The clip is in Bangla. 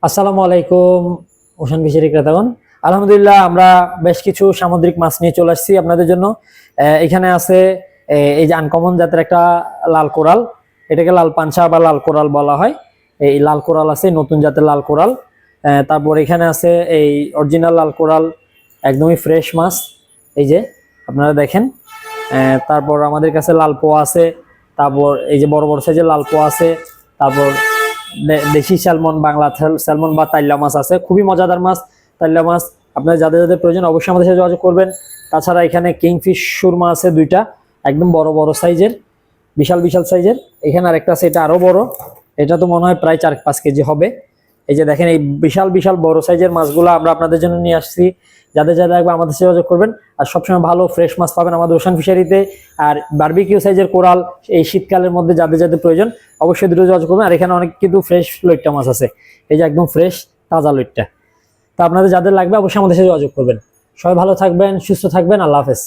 আসসালামু আলাইকুম ওশান ফিশারি ক্রেতাগণ। আলহামদুলিল্লাহ আমরা বেশ কিছু সামুদ্রিক মাছ নিয়ে চলে আসছি আপনাদের জন্য। এখানে আছে এই যে আনকমন জাতের একটা লাল কোরাল, এটাকে লাল পাঞ্চা বা লাল কোরাল বলা হয়। এই লাল কোরাল আছে, নতুন জাতের লাল কোরাল। তারপর এখানে আছে এই অরিজিনাল লাল কোরাল, একদমই ফ্রেশ মাছ, এই যে আপনারা দেখেন। তারপর আমাদের কাছে লাল পোয়া আছে, তারপর এই যে বড় বড় সাইজের লাল পোয়া আছে, তারপর দেশি স্যালমন, বাংলা স্যালমন বা তাইলা মাছ আছে, খুবই মজাদার মাছ তাইলা মাছ। আপনার যাদের যাদের প্রয়োজন অবশ্যই আমাদের সাথে যোগাযোগ করবেন। তাছাড়া এখানে কিংফিশ সুরমা আছে দুইটা, একদম বড় বড় সাইজের, বিশাল বিশাল সাইজের। এখানে আরেকটা আছে, এটা আরো বড়, এটা তো মনে হয় প্রায় 4-5 কেজি হবে। এই যে দেখেন, এই বিশাল বিশাল বড় সাইজের মাছগুলো আমরা আপনাদের জন্য নিয়ে আসছি। যাদের যাদের লাগবে আমাদের সাথে যোগাযোগ করবেন। আর সবসময় ভালো ফ্রেশ মাছ পাবেন আমাদের ওশান ফিশারিতে। আর বারবিকিউ সাইজের কোরাল এই শীতকালের মধ্যে যাদের যাদের প্রয়োজন অবশ্যই দ্রুত যোগাযোগ করবেন। আর এখানে অনেক কিন্তু ফ্রেশ লইট্টা মাছ আছে, এই যে একদম ফ্রেশ তাজা লইট্টা। তো আপনাদের যাদের লাগবে অবশ্যই আমাদের সাথে যোগাযোগ করবেন। সবাই ভালো থাকবেন, সুস্থ থাকবেন, আল্লাহ হাফেজ।